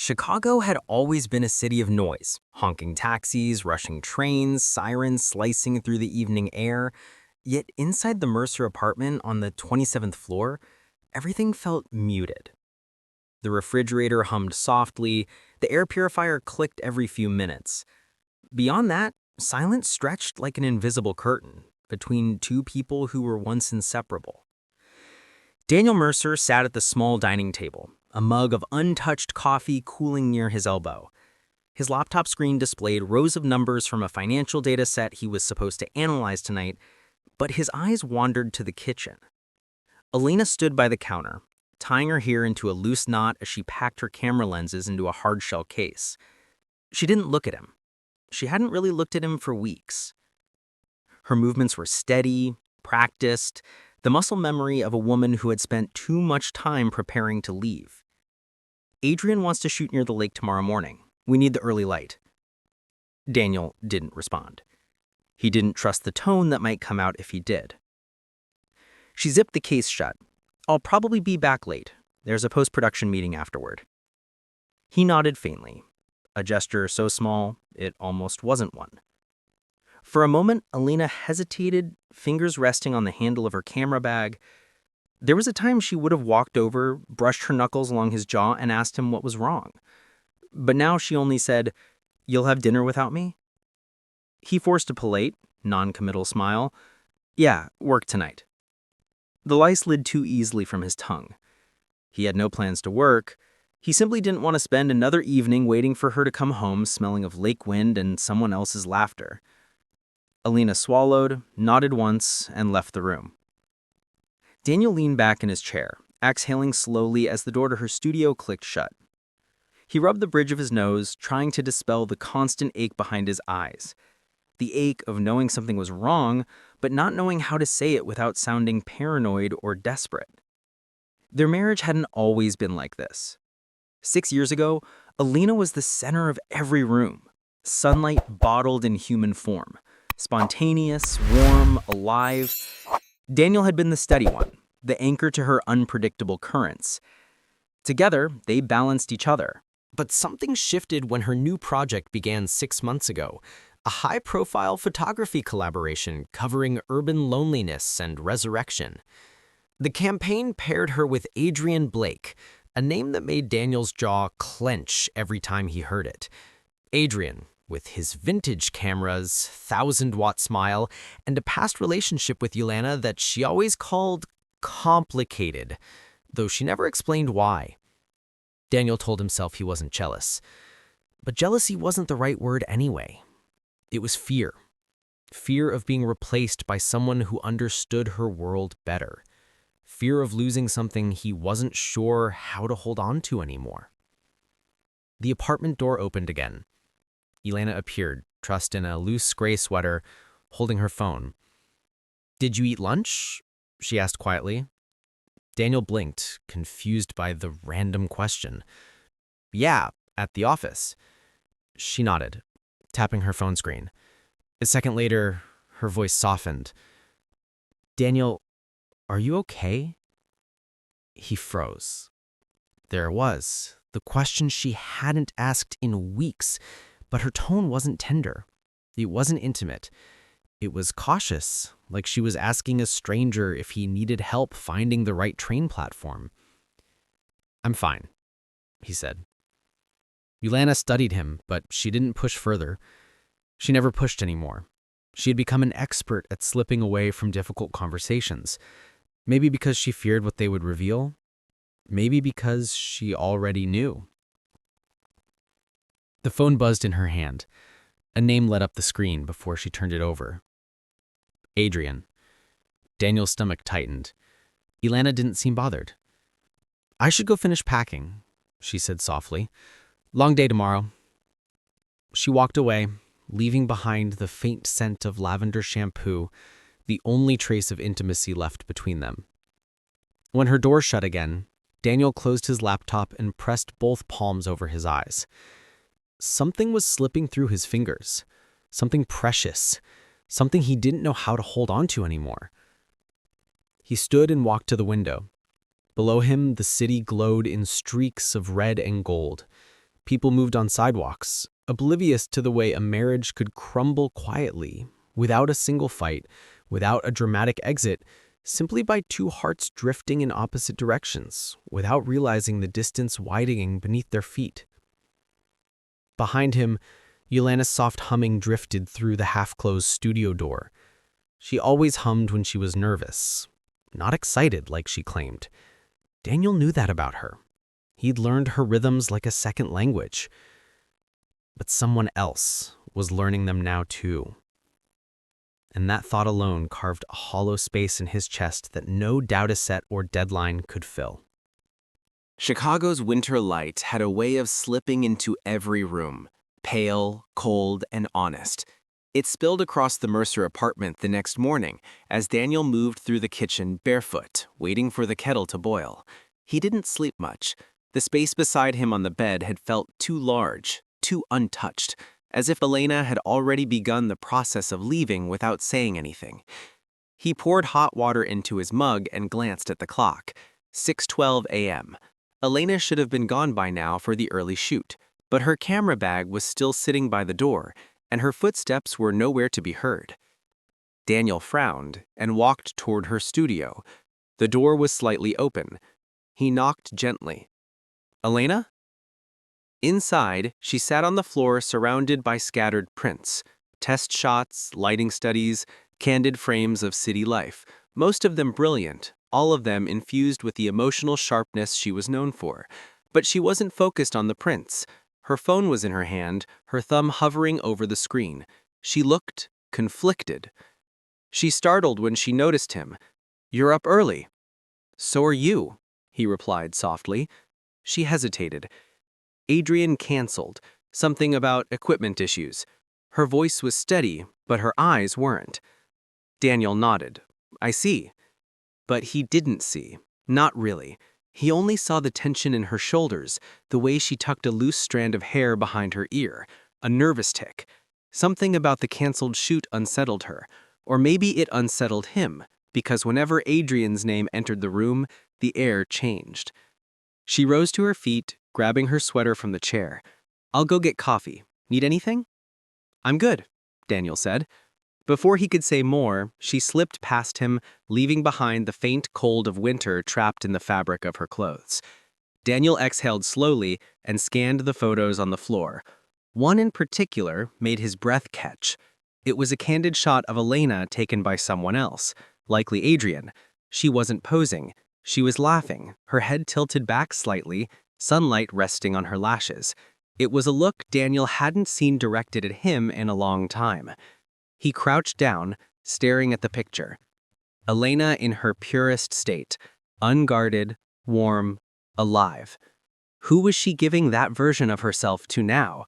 Chicago had always been a city of noise, honking taxis, rushing trains, sirens slicing through the evening air. Yet inside the Mercer apartment on the 27th floor, everything felt muted. The refrigerator hummed softly, the air purifier clicked every few minutes. Beyond that, silence stretched like an invisible curtain between two people who were once inseparable. Daniel Mercer sat at the small dining table, a mug of untouched coffee cooling near his elbow. His laptop screen displayed rows of numbers from a financial data set he was supposed to analyze tonight, but his eyes wandered to the kitchen. Elena stood by the counter, tying her hair into a loose knot as she packed her camera lenses into a hard-shell case. She didn't look at him. She hadn't really looked at him for weeks. Her movements were steady, practiced, the muscle memory of a woman who had spent too much time preparing to leave. Adrian wants to shoot near the lake tomorrow morning. We need the early light. Daniel didn't respond. He didn't trust the tone that might come out if he did. She zipped the case shut. I'll probably be back late. There's a post-production meeting afterward. He nodded faintly, a gesture so small it almost wasn't one. For a moment, Elena hesitated, fingers resting on the handle of her camera bag. There was a time she would have walked over, brushed her knuckles along his jaw, and asked him what was wrong. But now she only said, "You'll have dinner without me?" He forced a polite, non-committal smile. "Yeah, work tonight." The lie slid too easily from his tongue. He had no plans to work. He simply didn't want to spend another evening waiting for her to come home smelling of lake wind and someone else's laughter. Elena swallowed, nodded once, and left the room. Daniel leaned back in his chair, exhaling slowly as the door to her studio clicked shut. He rubbed the bridge of his nose, trying to dispel the constant ache behind his eyes. The ache of knowing something was wrong, but not knowing how to say it without sounding paranoid or desperate. Their marriage hadn't always been like this. 6 years ago, Elena was the center of every room, sunlight bottled in human form. Spontaneous, warm, alive. Daniel had been the steady one, the anchor to her unpredictable currents. Together, they balanced each other. But something shifted when her new project began 6 months ago, a high-profile photography collaboration covering urban loneliness and resurrection. The campaign paired her with Adrian Blake, a name that made Daniel's jaw clench every time he heard it. Adrian, with his vintage cameras, 1,000-watt smile, and a past relationship with Yelena that she always called complicated, though she never explained why. Daniel told himself he wasn't jealous. But jealousy wasn't the right word anyway. It was fear. Fear of being replaced by someone who understood her world better. Fear of losing something he wasn't sure how to hold on to anymore. The apartment door opened again. Yelena appeared, trussed in a loose gray sweater, holding her phone. "Did you eat lunch?" she asked quietly. Daniel blinked, confused by the random question. "Yeah, at the office." She nodded, tapping her phone screen. A second later, her voice softened. "Daniel, are you okay?" He froze. There it was, the question she hadn't asked in weeks. But her tone wasn't tender. It wasn't intimate. It was cautious, like she was asking a stranger if he needed help finding the right train platform. "I'm fine," he said. Yelena studied him, but she didn't push further. She never pushed anymore. She had become an expert at slipping away from difficult conversations. Maybe because she feared what they would reveal. Maybe because she already knew. The phone buzzed in her hand. A name lit up the screen before she turned it over. Adrian. Daniel's stomach tightened. Yelena didn't seem bothered. "I should go finish packing," she said softly. "Long day tomorrow." She walked away, leaving behind the faint scent of lavender shampoo, the only trace of intimacy left between them. When her door shut again, Daniel closed his laptop and pressed both palms over his eyes. Something was slipping through his fingers. Something precious. Something he didn't know how to hold on to anymore. He stood and walked to the window. Below him, the city glowed in streaks of red and gold. People moved on sidewalks, oblivious to the way a marriage could crumble quietly, without a single fight, without a dramatic exit, simply by two hearts drifting in opposite directions, without realizing the distance widening beneath their feet. Behind him, Yelena's soft humming drifted through the half-closed studio door. She always hummed when she was nervous, not excited like she claimed. Daniel knew that about her. He'd learned her rhythms like a second language. But someone else was learning them now too. And that thought alone carved a hollow space in his chest that no dataset or deadline could fill. Chicago's winter light had a way of slipping into every room, pale, cold, and honest. It spilled across the Mercer apartment the next morning as Daniel moved through the kitchen barefoot, waiting for the kettle to boil. He didn't sleep much. The space beside him on the bed had felt too large, too untouched, as if Elena had already begun the process of leaving without saying anything. He poured hot water into his mug and glanced at the clock. 6:12 a.m. Elena should have been gone by now for the early shoot, but her camera bag was still sitting by the door, and her footsteps were nowhere to be heard. Daniel frowned and walked toward her studio. The door was slightly open. He knocked gently. "Elena?" Inside, she sat on the floor surrounded by scattered prints, test shots, lighting studies, candid frames of city life, most of them brilliant, all of them infused with the emotional sharpness she was known for. But she wasn't focused on the prints. Her phone was in her hand, her thumb hovering over the screen. She looked conflicted. She startled when she noticed him. "You're up early." "So are you," he replied softly. She hesitated. Adrian canceled, something about equipment issues. Her voice was steady, but her eyes weren't. Daniel nodded. "I see." But he didn't see. Not really. He only saw the tension in her shoulders, the way she tucked a loose strand of hair behind her ear, a nervous tic. Something about the canceled shoot unsettled her. Or maybe it unsettled him, because whenever Adrian's name entered the room, the air changed. She rose to her feet, grabbing her sweater from the chair. "I'll go get coffee. Need anything?" "I'm good," Daniel said. Before he could say more, she slipped past him, leaving behind the faint cold of winter trapped in the fabric of her clothes. Daniel exhaled slowly and scanned the photos on the floor. One in particular made his breath catch. It was a candid shot of Elena taken by someone else, likely Adrian. She wasn't posing. She was laughing, her head tilted back slightly, sunlight resting on her lashes. It was a look Daniel hadn't seen directed at him in a long time. He crouched down, staring at the picture. Elena in her purest state, unguarded, warm, alive. Who was she giving that version of herself to now?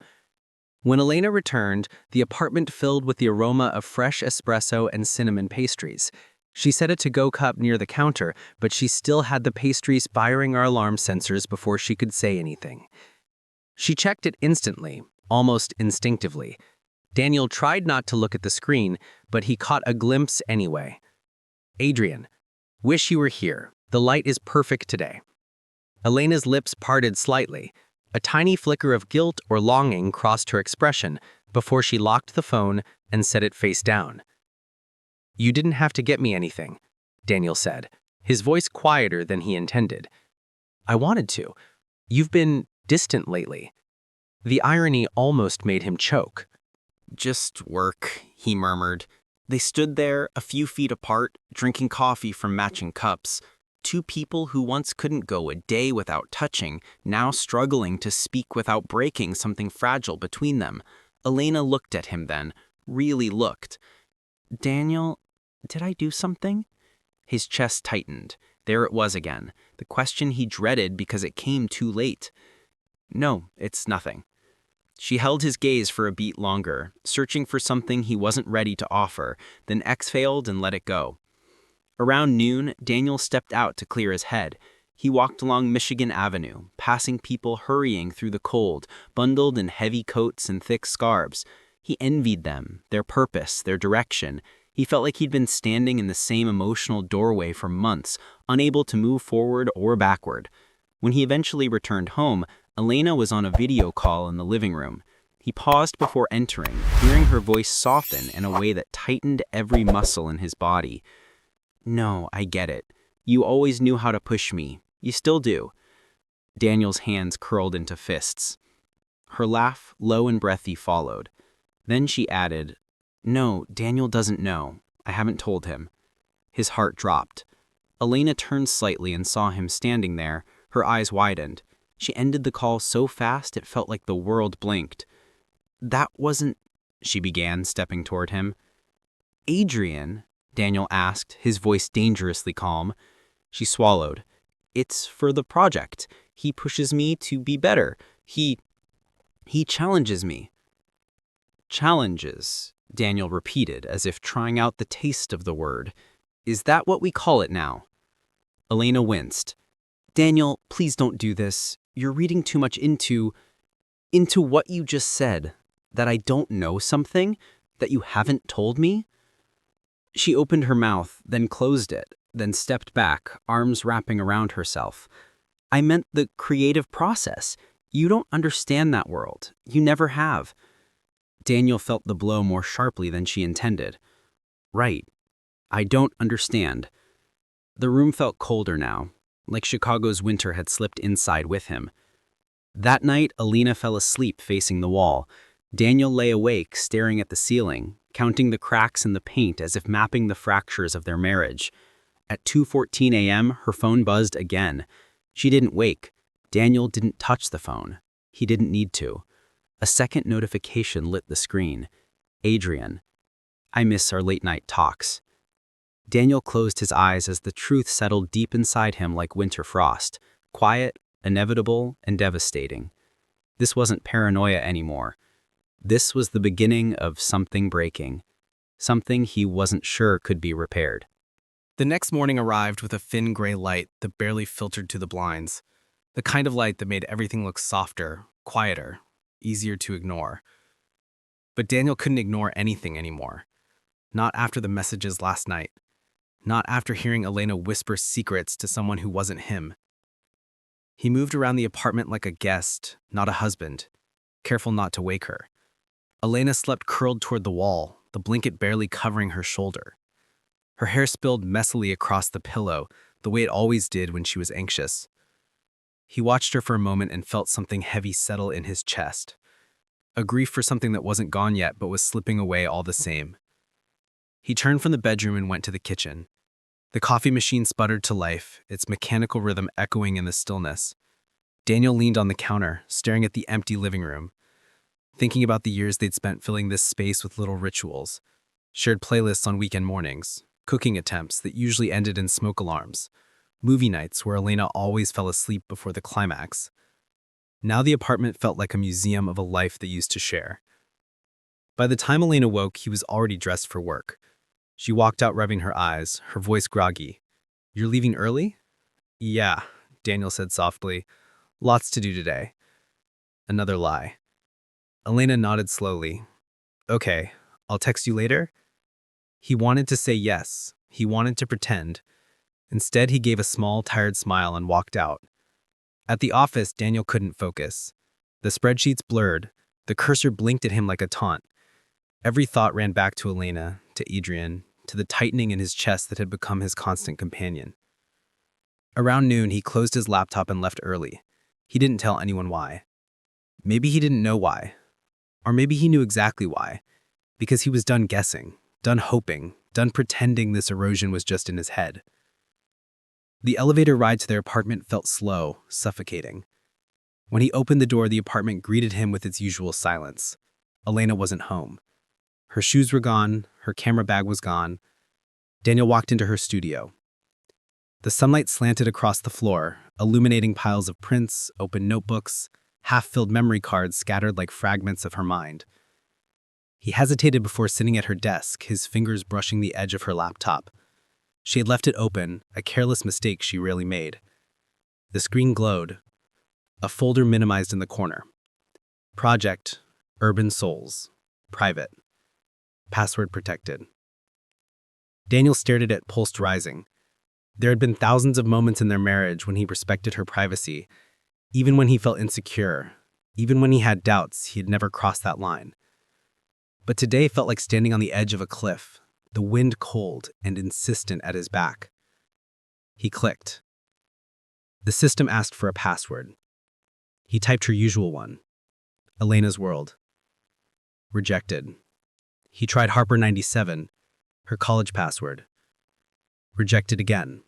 When Elena returned, the apartment filled with the aroma of fresh espresso and cinnamon pastries. She set a to-go cup near the counter, but she still had the pastries firing our alarm sensors before she could say anything. She checked it instantly, almost instinctively. Daniel tried not to look at the screen, but he caught a glimpse anyway. "Adrian, wish you were here. The light is perfect today." Elena's lips parted slightly. A tiny flicker of guilt or longing crossed her expression before she locked the phone and set it face down. "You didn't have to get me anything," Daniel said, his voice quieter than he intended. "I wanted to. You've been distant lately." The irony almost made him choke. "Just work," he murmured. They stood there, a few feet apart, drinking coffee from matching cups. Two people who once couldn't go a day without touching, now struggling to speak without breaking something fragile between them. Elena looked at him then, really looked. "Daniel, did I do something?" His chest tightened. There it was again, the question he dreaded because it came too late. "No, it's nothing." She held his gaze for a beat longer, searching for something he wasn't ready to offer, then exhaled and let it go. Around noon, Daniel stepped out to clear his head. He walked along Michigan Avenue, passing people hurrying through the cold, bundled in heavy coats and thick scarves. He envied them, their purpose, their direction. He felt like he'd been standing in the same emotional doorway for months, unable to move forward or backward. When he eventually returned home, Elena was on a video call in the living room. He paused before entering, hearing her voice soften in a way that tightened every muscle in his body. "No, I get it. You always knew how to push me. You still do." Daniel's hands curled into fists. Her laugh, low and breathy, followed. Then she added, "No, Daniel doesn't know. I haven't told him." His heart dropped. Elena turned slightly and saw him standing there. Her eyes widened. She ended the call so fast it felt like the world blinked. "That wasn't," she began, stepping toward him. "Adrian?" Daniel asked, his voice dangerously calm. She swallowed. "It's for the project. He pushes me to be better. He challenges me." "Challenges," Daniel repeated, as if trying out the taste of the word. "Is that what we call it now?" Elena winced. "Daniel, please don't do this. You're reading too much into what you just said. That I don't know something? That you haven't told me?" She opened her mouth, then closed it, then stepped back, arms wrapping around herself. "I meant the creative process. You don't understand that world. You never have." Daniel felt the blow more sharply than she intended. "Right. I don't understand." The room felt colder now, like Chicago's winter had slipped inside with him. That night, Elena fell asleep facing the wall. Daniel lay awake, staring at the ceiling, counting the cracks in the paint as if mapping the fractures of their marriage. At 2:14 a.m., her phone buzzed again. She didn't wake. Daniel didn't touch the phone. He didn't need to. A second notification lit the screen. "Adrian, I miss our late-night talks." Daniel closed his eyes as the truth settled deep inside him like winter frost, quiet, inevitable, and devastating. This wasn't paranoia anymore. This was the beginning of something breaking, something he wasn't sure could be repaired. The next morning arrived with a thin gray light that barely filtered to the blinds, the kind of light that made everything look softer, quieter, easier to ignore. But Daniel couldn't ignore anything anymore. Not after the messages last night. Not after hearing Elena whisper secrets to someone who wasn't him. He moved around the apartment like a guest, not a husband, careful not to wake her. Elena slept curled toward the wall, the blanket barely covering her shoulder. Her hair spilled messily across the pillow, the way it always did when she was anxious. He watched her for a moment and felt something heavy settle in his chest. A grief for something that wasn't gone yet but was slipping away all the same. He turned from the bedroom and went to the kitchen. The coffee machine sputtered to life, its mechanical rhythm echoing in the stillness. Daniel leaned on the counter, staring at the empty living room, thinking about the years they'd spent filling this space with little rituals, shared playlists on weekend mornings, cooking attempts that usually ended in smoke alarms, movie nights where Elena always fell asleep before the climax. Now the apartment felt like a museum of a life they used to share. By the time Elena woke, he was already dressed for work. She walked out rubbing her eyes, her voice groggy. "You're leaving early?" "Yeah," Daniel said softly. "Lots to do today." Another lie. Elena nodded slowly. "Okay, I'll text you later." He wanted to say yes. He wanted to pretend. Instead, he gave a small, tired smile and walked out. At the office, Daniel couldn't focus. The spreadsheets blurred. The cursor blinked at him like a taunt. Every thought ran back to Elena, to Adrian, to the tightening in his chest that had become his constant companion. Around noon, he closed his laptop and left early. He didn't tell anyone why. Maybe he didn't know why. Or maybe he knew exactly why. Because he was done guessing, done hoping, done pretending this erosion was just in his head. The elevator ride to their apartment felt slow, suffocating. When he opened the door, the apartment greeted him with its usual silence. Elena wasn't home. Her shoes were gone, her camera bag was gone. Daniel walked into her studio. The sunlight slanted across the floor, illuminating piles of prints, open notebooks, half-filled memory cards scattered like fragments of her mind. He hesitated before sitting at her desk, his fingers brushing the edge of her laptop. She had left it open, a careless mistake she rarely made. The screen glowed. A folder minimized in the corner. Project, Urban Souls, private. Password protected. Daniel stared at it, pulse rising. There had been thousands of moments in their marriage when he respected her privacy. Even when he felt insecure, even when he had doubts, he had never crossed that line. But today felt like standing on the edge of a cliff, the wind cold and insistent at his back. He clicked. The system asked for a password. He typed her usual one, Elena's World. Rejected. He tried Harper 97, her college password. Rejected again.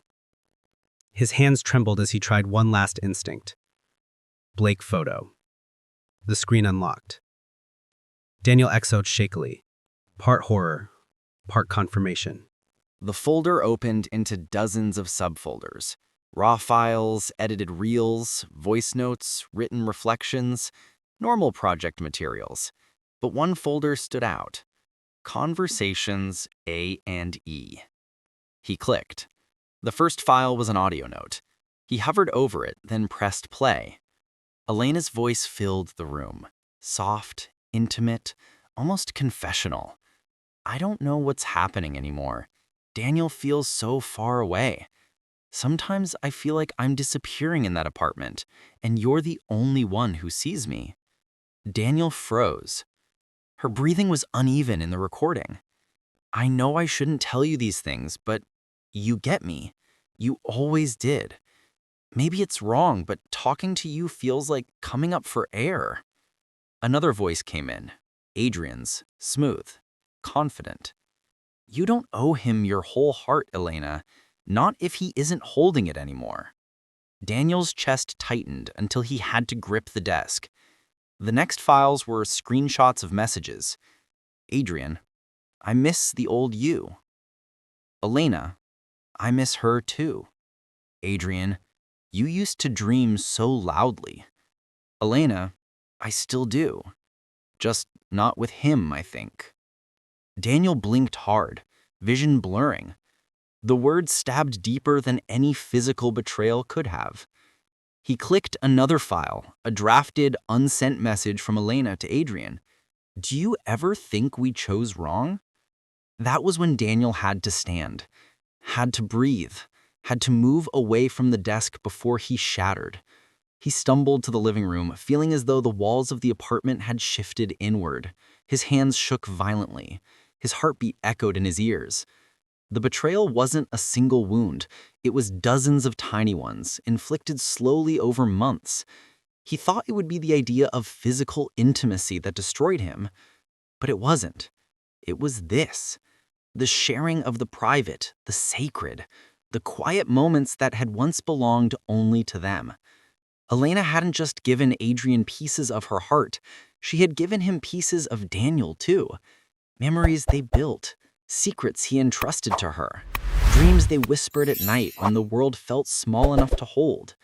His hands trembled as he tried one last instinct. Blake photo. The screen unlocked. Daniel exhaled shakily, part horror, part confirmation. The folder opened into dozens of subfolders. Raw files, edited reels, voice notes, written reflections, normal project materials. But one folder stood out. Conversations A and E. He clicked. The first file was an audio note. He hovered over it, then pressed play. Elena's voice filled the room. Soft, intimate, almost confessional. I don't know what's happening anymore. Daniel feels so far away. Sometimes I feel like I'm disappearing in that apartment, and you're the only one who sees me. Daniel froze. Her breathing was uneven in the recording. I know I shouldn't tell you these things, but you get me. You always did. Maybe it's wrong, but talking to you feels like coming up for air. Another voice came in, Adrian's, smooth, confident. You don't owe him your whole heart, Elena, not if he isn't holding it anymore. Daniel's chest tightened until he had to grip the desk. The next files were screenshots of messages. Adrian, I miss the old you. Elena, I miss her too. Adrian, you used to dream so loudly. Elena, I still do. Just not with him, I think. Daniel blinked hard, vision blurring. The words stabbed deeper than any physical betrayal could have. He clicked another file, a drafted, unsent message from Elena to Adrian. Do you ever think we chose wrong? That was when Daniel had to stand, had to breathe, had to move away from the desk before he shattered. He stumbled to the living room, feeling as though the walls of the apartment had shifted inward. His hands shook violently. His heartbeat echoed in his ears. The betrayal wasn't a single wound. It was dozens of tiny ones, inflicted slowly over months. He thought it would be the idea of physical intimacy that destroyed him. But it wasn't. It was this. The sharing of the private, the sacred, the quiet moments that had once belonged only to them. Elena hadn't just given Adrian pieces of her heart. She had given him pieces of Daniel, too. Memories they built. Secrets he entrusted to her. Dreams they whispered at night when the world felt small enough to hold.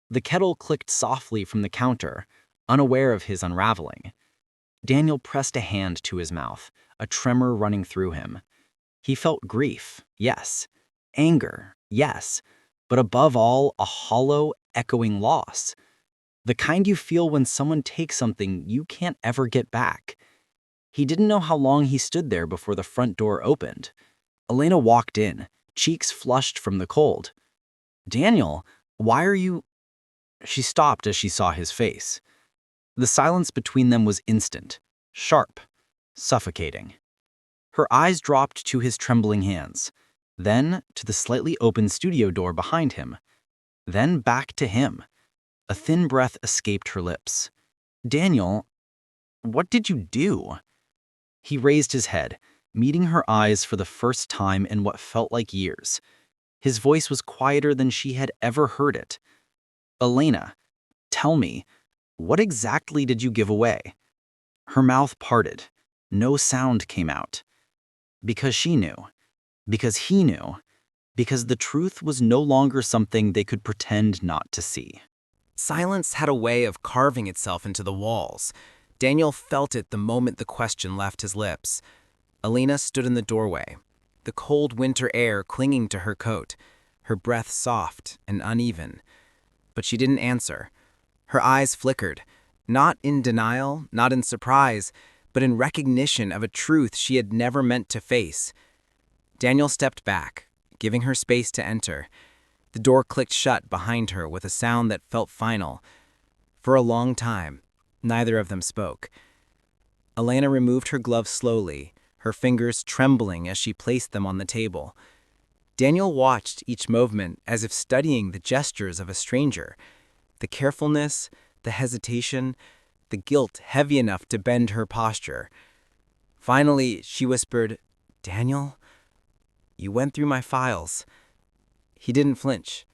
The kettle clicked softly from the counter, unaware of his unraveling. Daniel pressed a hand to his mouth, a tremor running through him. He felt grief, yes. Anger, yes. But above all, a hollow, echoing loss. The kind you feel when someone takes something you can't ever get back. He didn't know how long he stood there before the front door opened. Elena walked in, cheeks flushed from the cold. Daniel, why are you... She stopped as she saw his face. The silence between them was instant, sharp, suffocating. Her eyes dropped to his trembling hands, then to the slightly open studio door behind him, then back to him. A thin breath escaped her lips. Daniel, what did you do? He raised his head, meeting her eyes for the first time in what felt like years. His voice was quieter than she had ever heard it. Elena, tell me, what exactly did you give away? Her mouth parted. No sound came out. Because she knew. Because he knew. Because the truth was no longer something they could pretend not to see. Silence had a way of carving itself into the walls. Daniel felt it the moment the question left his lips. Elena stood in the doorway, the cold winter air clinging to her coat, her breath soft and uneven. But she didn't answer. Her eyes flickered, not in denial, not in surprise, but in recognition of a truth she had never meant to face. Daniel stepped back, giving her space to enter. The door clicked shut behind her with a sound that felt final. For a long time, neither of them spoke. Elena removed her gloves slowly, her fingers trembling as she placed them on the table. Daniel watched each movement as if studying the gestures of a stranger. The carefulness, the hesitation, the guilt heavy enough to bend her posture. Finally, she whispered, "Daniel, you went through my files." He didn't flinch.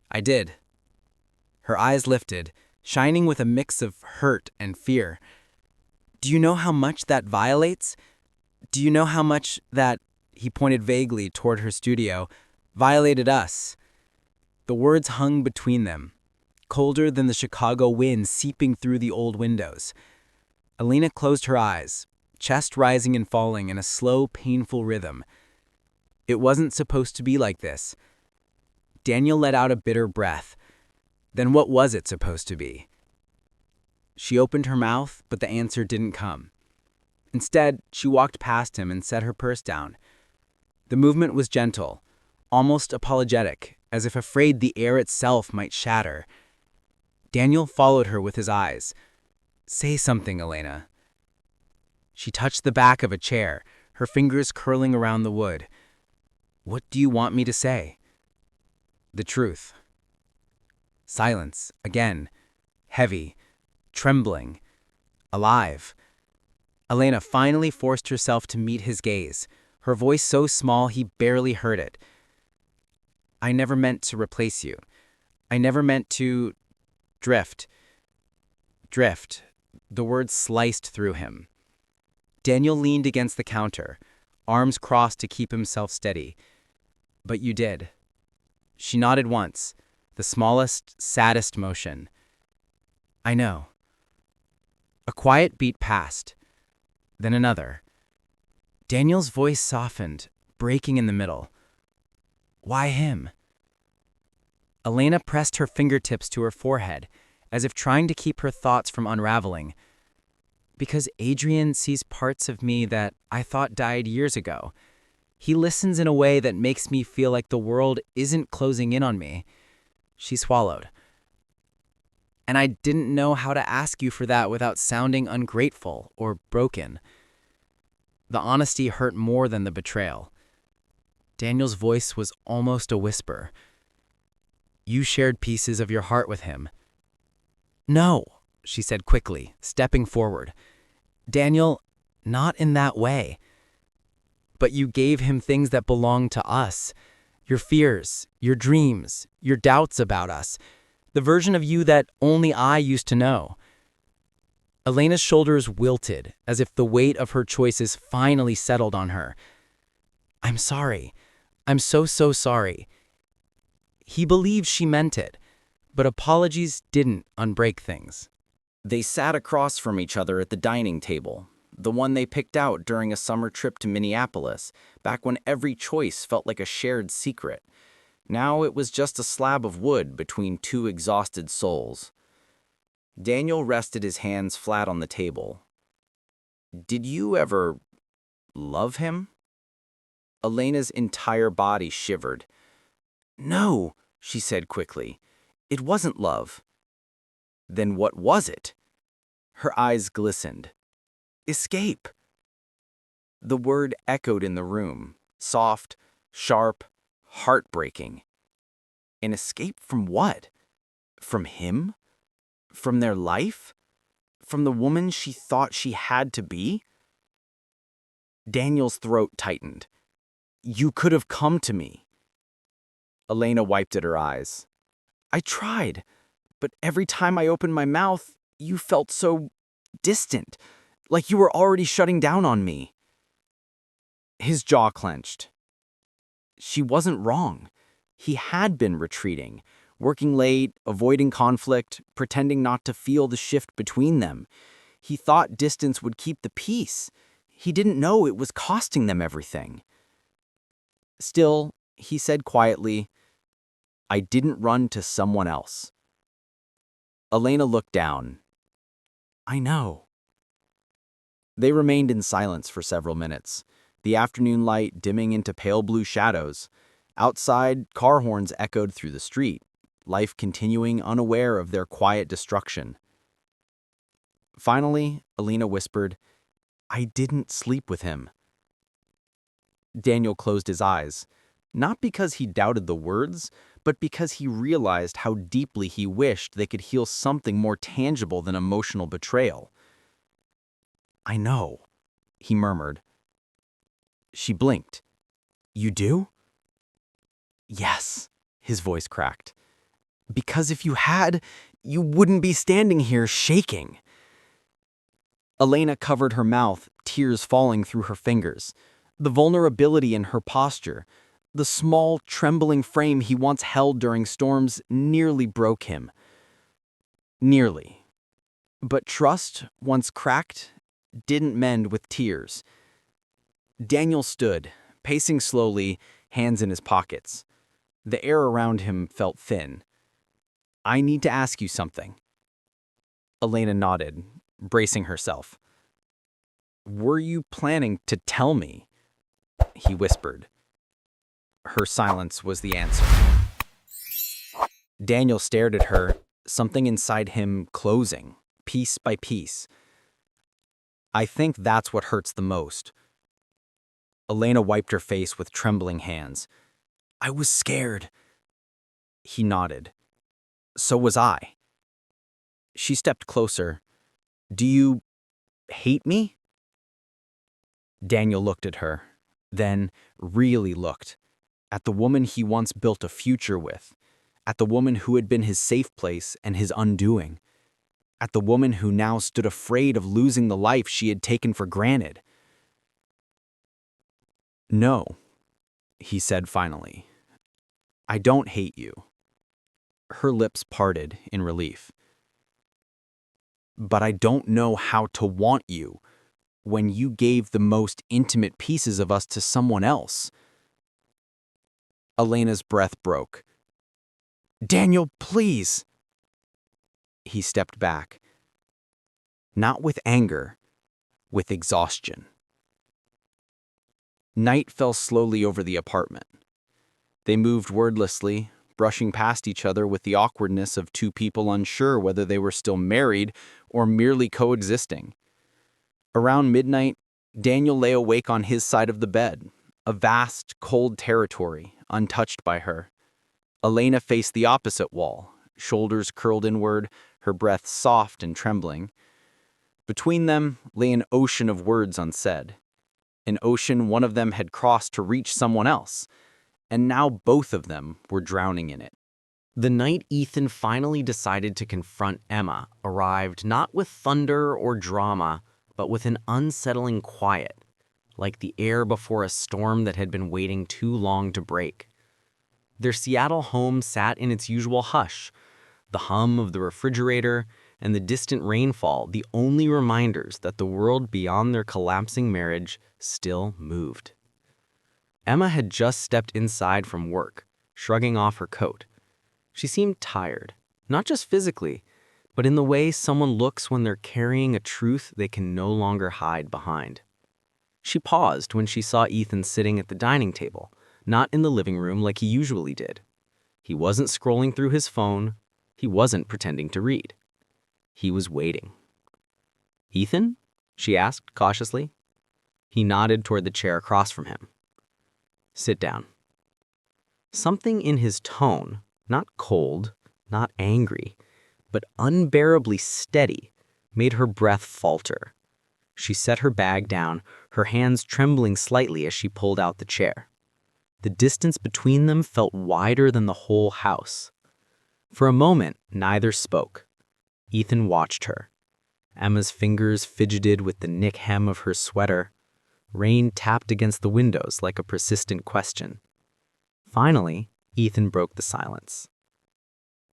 "I did." Her eyes lifted, shining with a mix of hurt and fear. "Do you know how much that violates? Do you know how much that," he pointed vaguely toward her studio, "violated us?" The words hung between them, colder than the Chicago wind seeping through the old windows. Elena closed her eyes, chest rising and falling in a slow, painful rhythm. It wasn't supposed to be like this. Daniel let out a bitter breath. Then what was it supposed to be? She opened her mouth, but the answer didn't come. Instead, she walked past him and set her purse down. The movement was gentle, almost apologetic, as if afraid the air itself might shatter. Daniel followed her with his eyes. "Say something, Elena." She touched the back of a chair, her fingers curling around the wood. "What do you want me to say?" "The truth." Silence, again, heavy, trembling, alive. Elena finally forced herself to meet his gaze, her voice so small he barely heard it. "I never meant to replace you. I never meant to drift." Drift. The word sliced through him. Daniel leaned against the counter, arms crossed to keep himself steady. "But you did." She nodded once, the smallest, saddest motion. "I know." A quiet beat passed, then another. Daniel's voice softened, breaking in the middle. "Why him?" Elena pressed her fingertips to her forehead, as if trying to keep her thoughts from unraveling. "Because Adrian sees parts of me that I thought died years ago. He listens in a way that makes me feel like the world isn't closing in on me." She swallowed. "And I didn't know how to ask you for that without sounding ungrateful or broken." The honesty hurt more than the betrayal. Daniel's voice was almost a whisper. "You shared pieces of your heart with him." "No," she said quickly, stepping forward. "Daniel, not in that way. But you gave him things that belonged to us. Your fears, your dreams, your doubts about us. The version of you that only I used to know." Elena's shoulders wilted, as if the weight of her choices finally settled on her. "I'm sorry. I'm so sorry." He believed she meant it, but apologies didn't unbreak things. They sat across from each other at the dining table, the one they picked out during a summer trip to Minneapolis, back when every choice felt like a shared secret. Now it was just a slab of wood between two exhausted souls. Daniel rested his hands flat on the table. "Did you ever love him?" Elena's entire body shivered. "No," she said quickly. "It wasn't love." "Then what was it?" Her eyes glistened. "Escape." The word echoed in the room, soft, sharp, heartbreaking. An escape from what? From him? From their life? From the woman she thought she had to be? Daniel's throat tightened. "You could have come to me." Elena wiped at her eyes. "I tried, but every time I opened my mouth, you felt so distant, like you were already shutting down on me." His jaw clenched. She wasn't wrong. He had been retreating, working late, avoiding conflict, pretending not to feel the shift between them. He thought distance would keep the peace. He didn't know it was costing them everything. Still, he said quietly, "I didn't run to someone else." Elena looked down. "I know." They remained in silence for several minutes, the afternoon light dimming into pale blue shadows. Outside, car horns echoed through the street. life continuing unaware of their quiet destruction. Finally, Alina whispered, "I didn't sleep with him." Daniel closed his eyes, not because he doubted the words, but because he realized how deeply he wished they could heal something more tangible than emotional betrayal. "I know," he murmured. She blinked. "You do?" "Yes," his voice cracked. "Because if you had, you wouldn't be standing here shaking." Elena covered her mouth, tears falling through her fingers. The vulnerability in her posture, the small, trembling frame he once held during storms, nearly broke him. Nearly. But trust, once cracked, didn't mend with tears. Daniel stood, pacing slowly, hands in his pockets. The air around him felt thin. "I need to ask you something." Elena nodded, bracing herself. "Were you planning to tell me?" he whispered. Her silence was the answer. Daniel stared at her, something inside him closing, piece by piece. "I think that's what hurts the most." Elena wiped her face with trembling hands. "I was scared." He nodded. "So was I." She stepped closer. "Do you hate me?" Daniel looked at her, then really looked, at the woman he once built a future with, at the woman who had been his safe place and his undoing, at the woman who now stood afraid of losing the life she had taken for granted. "No," he said finally. "I don't hate you." Her lips parted in relief. "But I don't know how to want you when you gave the most intimate pieces of us to someone else." Elena's breath broke. "Daniel, please." He stepped back. Not with anger, with exhaustion. Night fell slowly over the apartment. They moved wordlessly, brushing past each other with the awkwardness of two people unsure whether they were still married or merely coexisting. Around midnight, Daniel lay awake on his side of the bed, a vast, cold territory, untouched by her. Elena faced the opposite wall, shoulders curled inward, her breath soft and trembling. Between them lay an ocean of words unsaid, an ocean one of them had crossed to reach someone else, and now both of them were drowning in it. The night Ethan finally decided to confront Emma arrived not with thunder or drama, but with an unsettling quiet, like the air before a storm that had been waiting too long to break. Their Seattle home sat in its usual hush, the hum of the refrigerator and the distant rainfall the only reminders that the world beyond their collapsing marriage still moved. Emma had just stepped inside from work, shrugging off her coat. She seemed tired, not just physically, but in the way someone looks when they're carrying a truth they can no longer hide behind. She paused when she saw Ethan sitting at the dining table, not in the living room like he usually did. He wasn't scrolling through his phone. He wasn't pretending to read. He was waiting. "Ethan?" she asked cautiously. He nodded toward the chair across from him. "Sit down." Something in his tone, not cold, not angry, but unbearably steady, made her breath falter. She set her bag down, her hands trembling slightly as she pulled out the chair. The distance between them felt wider than the whole house. For a moment, neither spoke. Ethan watched her. Emma's fingers fidgeted with the nick hem of her sweater. Rain tapped against the windows like a persistent question. Finally, Ethan broke the silence.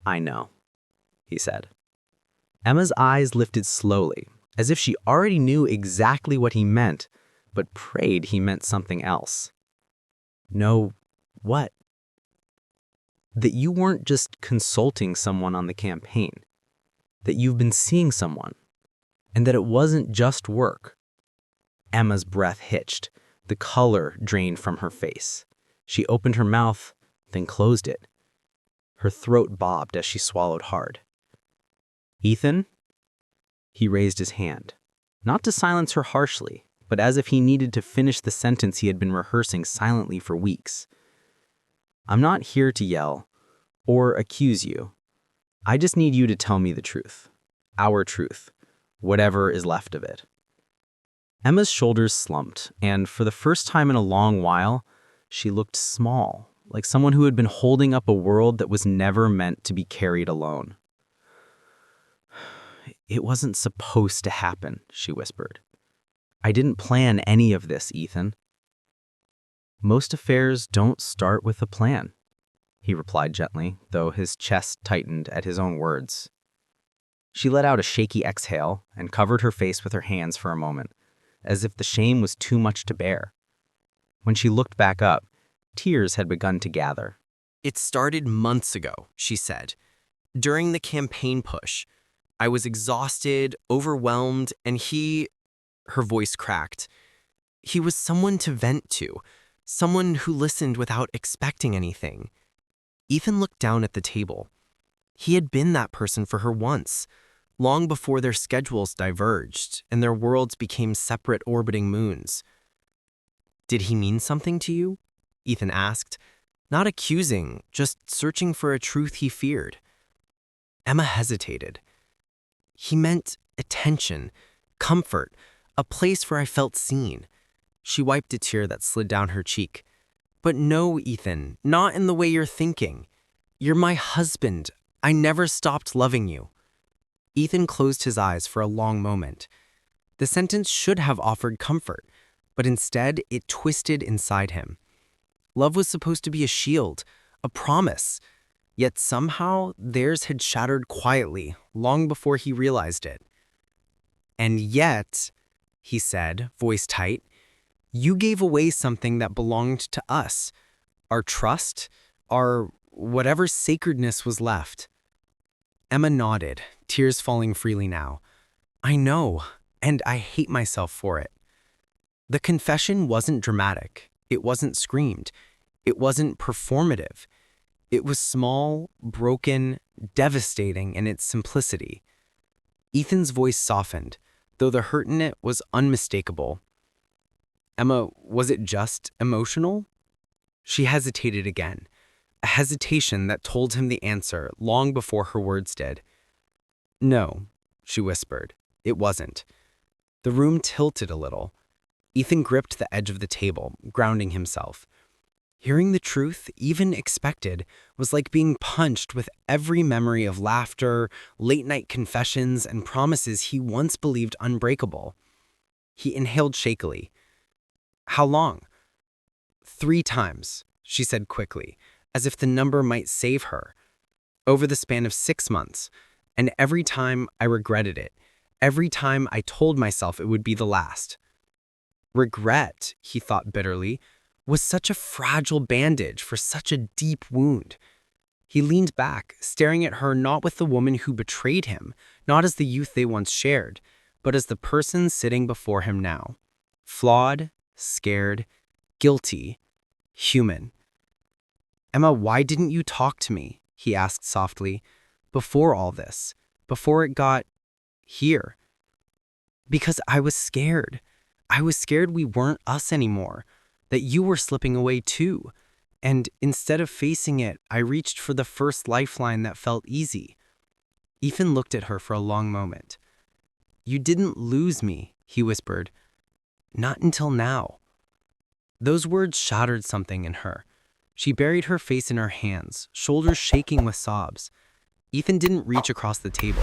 "I know," he said. Emma's eyes lifted slowly, as if she already knew exactly what he meant, but prayed he meant something else. "No, what?" "That you weren't just consulting someone on the campaign, that you've been seeing someone, and that it wasn't just work." Emma's breath hitched, the color drained from her face. She opened her mouth, then closed it. Her throat bobbed as she swallowed hard. "Ethan?" He raised his hand, not to silence her harshly, but as if he needed to finish the sentence he had been rehearsing silently for weeks. "I'm not here to yell or accuse you. I just need you to tell me the truth. Our truth. Whatever is left of it." Emma's shoulders slumped, and for the first time in a long while, she looked small, like someone who had been holding up a world that was never meant to be carried alone. "It wasn't supposed to happen," she whispered. "I didn't plan any of this, Ethan." "Most affairs don't start with a plan," he replied gently, though his chest tightened at his own words. She let out a shaky exhale and covered her face with her hands for a moment, as if the shame was too much to bear. When she looked back up, tears had begun to gather. "It started months ago," she said. "During the campaign push, I was exhausted, overwhelmed, and her voice cracked. He was someone to vent to, someone who listened without expecting anything." Ethan looked down at the table. He had been that person for her once, long before their schedules diverged and their worlds became separate orbiting moons. "Did he mean something to you?" Ethan asked, not accusing, just searching for a truth he feared. Emma hesitated. "He meant attention, comfort, a place where I felt seen." She wiped a tear that slid down her cheek. "But no, Ethan, not in the way you're thinking. You're my husband. I never stopped loving you." Ethan closed his eyes for a long moment. The sentence should have offered comfort, but instead it twisted inside him. Love was supposed to be a shield, a promise, yet somehow theirs had shattered quietly long before he realized it. "And yet," he said, voice tight, "you gave away something that belonged to us, our trust, our whatever sacredness was left." Emma nodded, tears falling freely now. "I know, and I hate myself for it." The confession wasn't dramatic. It wasn't screamed. It wasn't performative. It was small, broken, devastating in its simplicity. Ethan's voice softened, though the hurt in it was unmistakable. "Emma, was it just emotional?" She hesitated again, a hesitation that told him the answer long before her words did. "No," she whispered, "it wasn't." The room tilted a little. Ethan gripped the edge of the table, grounding himself. Hearing the truth, even expected, was like being punched with every memory of laughter, late-night confessions, and promises he once believed unbreakable. He inhaled shakily. "How long?" "3 times," she said quickly, as if the number might save her. "Over the span of 6 months, and every time I regretted it. Every time I told myself it would be the last." Regret, he thought bitterly, was such a fragile bandage for such a deep wound. He leaned back, staring at her not with the woman who betrayed him, not as the youth they once shared, but as the person sitting before him now. Flawed, scared, guilty, human. "Emma, why didn't you talk to me?" he asked softly. "Before all this, before it got here." "Because I was scared. I was scared we weren't us anymore, that you were slipping away too. And instead of facing it, I reached for the first lifeline that felt easy." Ethan looked at her for a long moment. "You didn't lose me," he whispered. "Not until now." Those words shattered something in her. She buried her face in her hands, shoulders shaking with sobs. Ethan didn't reach across the table,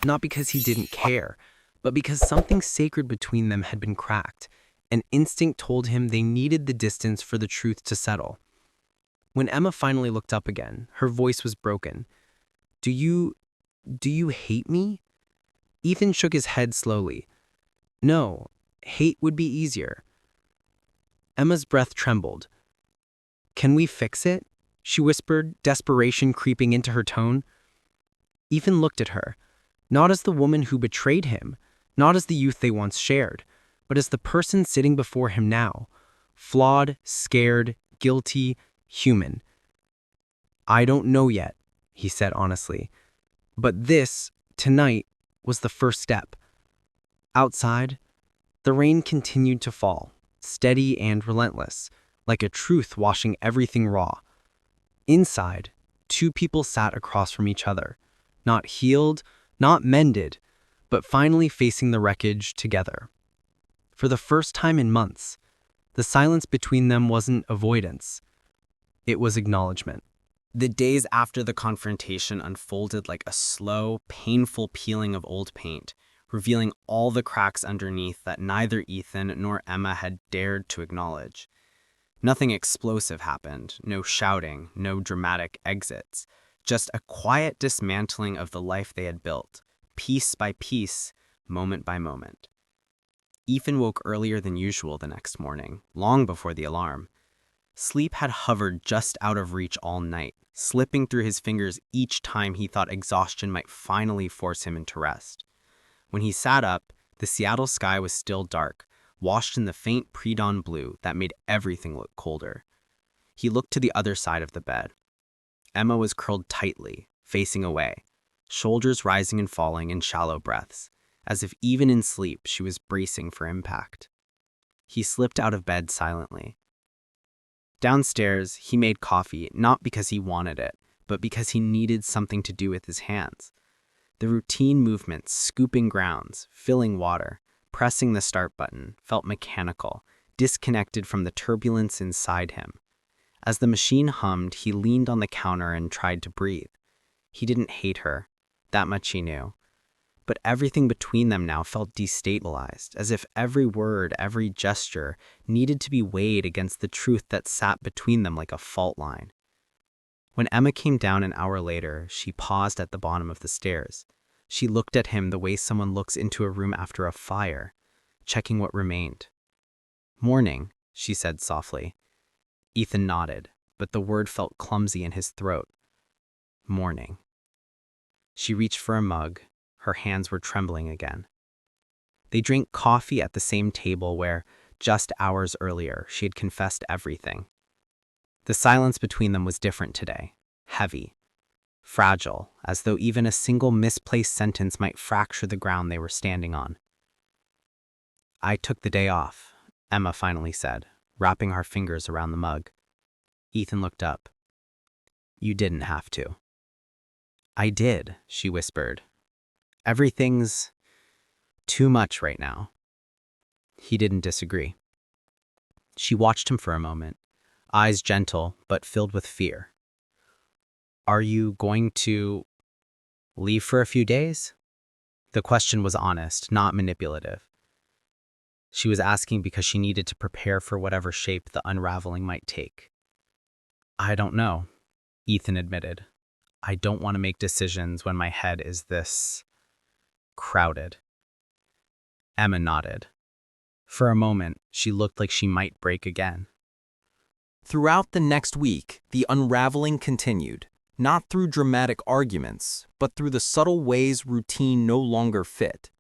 not because he didn't care, but because something sacred between them had been cracked. An instinct told him they needed the distance for the truth to settle. When Emma finally looked up again, her voice was broken. Do you hate me?" Ethan shook his head slowly. "No, hate would be easier." Emma's breath trembled. "Can we fix it?" she whispered, desperation creeping into her tone. Ethan looked at her, not as the woman who betrayed him, not as the youth they once shared, but as the person sitting before him now, flawed, scared, guilty, human. "I don't know yet," he said honestly. But this, tonight, was the first step. Outside, the rain continued to fall, steady and relentless, like a truth washing everything raw. Inside, two people sat across from each other, not healed, not mended, but finally facing the wreckage together. For the first time in months, the silence between them wasn't avoidance. It was acknowledgement. The days after the confrontation unfolded like a slow, painful peeling of old paint, revealing all the cracks underneath that neither Ethan nor Emma had dared to acknowledge. Nothing explosive happened, no shouting, no dramatic exits, just a quiet dismantling of the life they had built, piece by piece, moment by moment. Ethan woke earlier than usual the next morning, long before the alarm. Sleep had hovered just out of reach all night, slipping through his fingers each time he thought exhaustion might finally force him into rest. When he sat up, the Seattle sky was still dark, washed in the faint pre-dawn blue that made everything look colder. He looked to the other side of the bed. Emma was curled tightly, facing away, shoulders rising and falling in shallow breaths, as if even in sleep she was bracing for impact. He slipped out of bed silently. Downstairs, he made coffee not because he wanted it, but because he needed something to do with his hands. The routine movements, scooping grounds, filling water, pressing the start button, felt mechanical, disconnected from the turbulence inside him. As the machine hummed, he leaned on the counter and tried to breathe. He didn't hate her. That much he knew. But everything between them now felt destabilized, as if every word, every gesture needed to be weighed against the truth that sat between them like a fault line. When Emma came down an hour later, she paused at the bottom of the stairs. She looked at him the way someone looks into a room after a fire, checking what remained. "Morning," she said softly. Ethan nodded, but the word felt clumsy in his throat. "Morning." She reached for a mug. Her hands were trembling again. They drank coffee at the same table where, just hours earlier, she had confessed everything. The silence between them was different today, heavy, fragile, as though even a single misplaced sentence might fracture the ground they were standing on. "I took the day off," Emma finally said, wrapping her fingers around the mug. Ethan looked up. "You didn't have to." "I did," she whispered. "Everything's too much right now." He didn't disagree. She watched him for a moment, eyes gentle but filled with fear. "Are you going to leave for a few days?" The question was honest, not manipulative. She was asking because she needed to prepare for whatever shape the unraveling might take. "I don't know," Ethan admitted. "I don't want to make decisions when my head is this crowded." Emma nodded. For a moment, she looked like she might break again. Throughout the next week, the unraveling continued, not through dramatic arguments, but through the subtle ways routine no longer fit.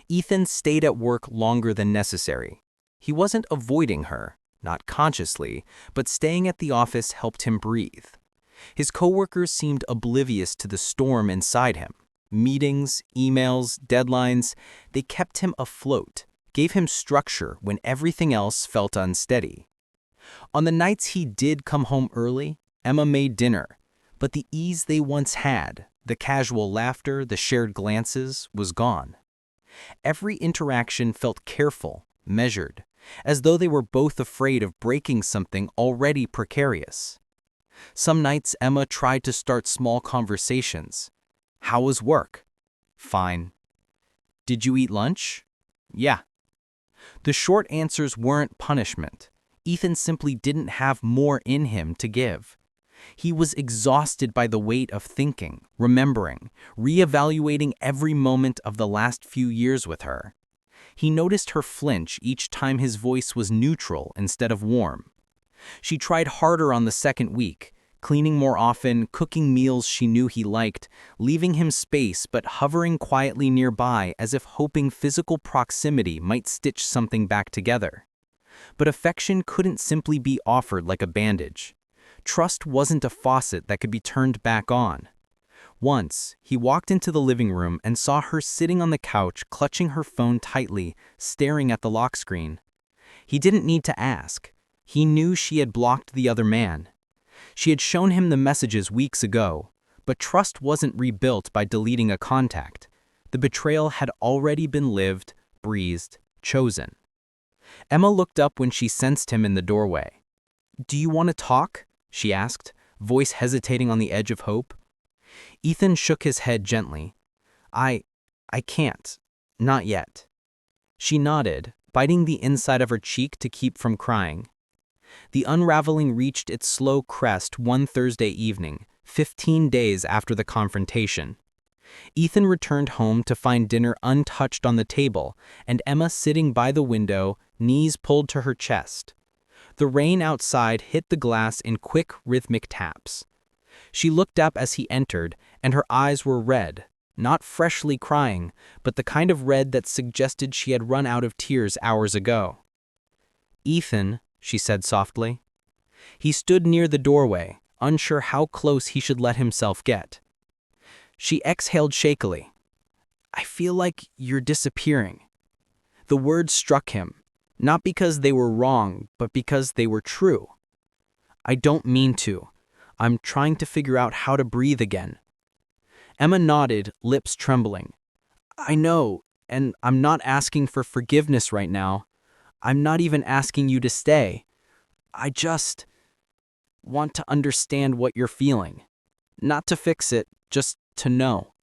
Ethan stayed at work longer than necessary. He wasn't avoiding her, not consciously, but staying at the office helped him breathe. His coworkers seemed oblivious to the storm inside him. Meetings, emails, deadlines, they kept him afloat, gave him structure when everything else felt unsteady. On the nights he did come home early, Emma made dinner, but the ease they once had, the casual laughter, the shared glances, was gone. Every interaction felt careful, measured, as though they were both afraid of breaking something already precarious. Some nights Emma tried to start small conversations. "How was work?" "Fine." "Did you eat lunch?" "Yeah." The short answers weren't punishment. Ethan simply didn't have more in him to give. He was exhausted by the weight of thinking, remembering, reevaluating every moment of the last few years with her. He noticed her flinch each time his voice was neutral instead of warm. She tried harder on the second week, cleaning more often, cooking meals she knew he liked, leaving him space but hovering quietly nearby as if hoping physical proximity might stitch something back together. But affection couldn't simply be offered like a bandage. Trust wasn't a faucet that could be turned back on. Once, he walked into the living room and saw her sitting on the couch, clutching her phone tightly, staring at the lock screen. He didn't need to ask. He knew she had blocked the other man. She had shown him the messages weeks ago, but trust wasn't rebuilt by deleting a contact. The betrayal had already been lived, breathed, chosen. Emma looked up when she sensed him in the doorway. "Do you want to talk?" she asked, voice hesitating on the edge of hope. Ethan shook his head gently. I can't. Not yet." She nodded, biting the inside of her cheek to keep from crying. The unraveling reached its slow crest one Thursday evening, 15 days after the confrontation. Ethan returned home to find dinner untouched on the table and Emma sitting by the window, knees pulled to her chest. The rain outside hit the glass in quick, rhythmic taps. She looked up as he entered, and her eyes were red, not freshly crying, but the kind of red that suggested she had run out of tears hours ago. "Ethan," she said softly. He stood near the doorway, unsure how close he should let himself get. She exhaled shakily. "I feel like you're disappearing." The words struck him, not because they were wrong, but because they were true. "I don't mean to. I'm trying to figure out how to breathe again." Emma nodded, lips trembling. "I know, and I'm not asking for forgiveness right now. I'm not even asking you to stay. I just want to understand what you're feeling. Not to fix it, just to know."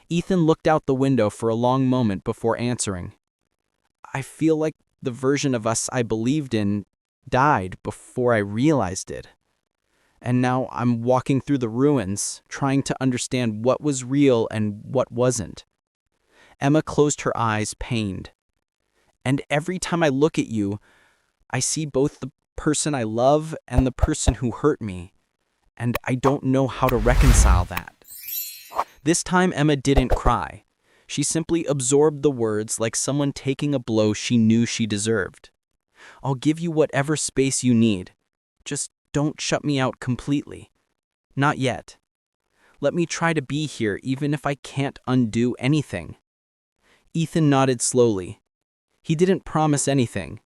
Ethan looked out the window for a long moment before answering. "I feel like the version of us I believed in died before I realized it. And now I'm walking through the ruins, trying to understand what was real and what wasn't." Emma closed her eyes, pained. "And every time I look at you, I see both the person I love and the person who hurt me. And I don't know how to reconcile that." This time Emma didn't cry. She simply absorbed the words like someone taking a blow she knew she deserved. "I'll give you whatever space you need. Just don't shut me out completely. Not yet. Let me try to be here even if I can't undo anything." Ethan nodded slowly. He didn't promise anything,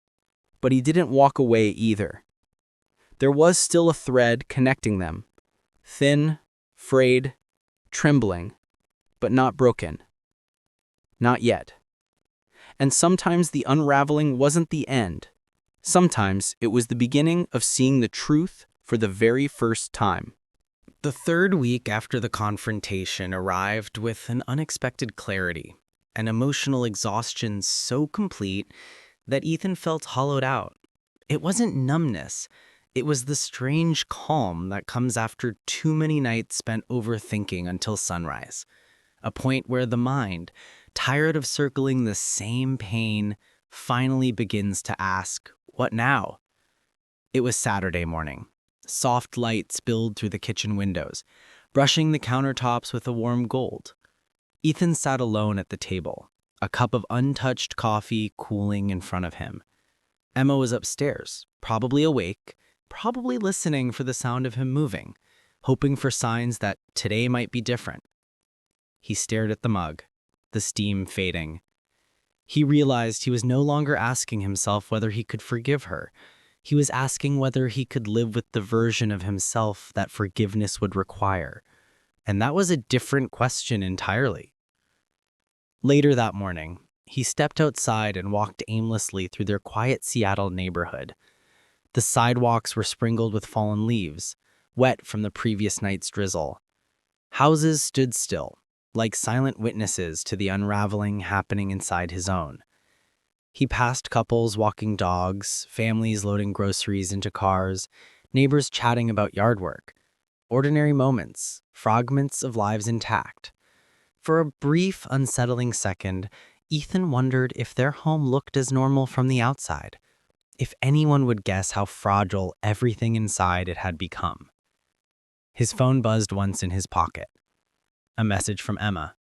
but he didn't walk away either. There was still a thread connecting them. Thin, frayed, trembling, but not broken. Not yet. And sometimes the unraveling wasn't the end. Sometimes it was the beginning of seeing the truth for the very first time. The third week after the confrontation arrived with an unexpected clarity, an emotional exhaustion so complete that Ethan felt hollowed out. It wasn't numbness. It was the strange calm that comes after too many nights spent overthinking until sunrise. A point where the mind, tired of circling the same pain, finally begins to ask, "What now?" It was Saturday morning. Soft light spilled through the kitchen windows, brushing the countertops with a warm gold. Ethan sat alone at the table, a cup of untouched coffee cooling in front of him. Emma was upstairs, probably awake, probably listening for the sound of him moving, hoping for signs that today might be different. He stared at the mug, the steam fading. He realized he was no longer asking himself whether he could forgive her. He was asking whether he could live with the version of himself that forgiveness would require. And that was a different question entirely. Later that morning, he stepped outside and walked aimlessly through their quiet Seattle neighborhood. The sidewalks were sprinkled with fallen leaves, wet from the previous night's drizzle. Houses stood still, like silent witnesses to the unraveling happening inside his own. He passed couples walking dogs, families loading groceries into cars, neighbors chatting about yard work. Ordinary moments, fragments of lives intact. For a brief, unsettling second, Ethan wondered if their home looked as normal from the outside, if anyone would guess how fragile everything inside it had become. His phone buzzed once in his pocket. A message from Emma.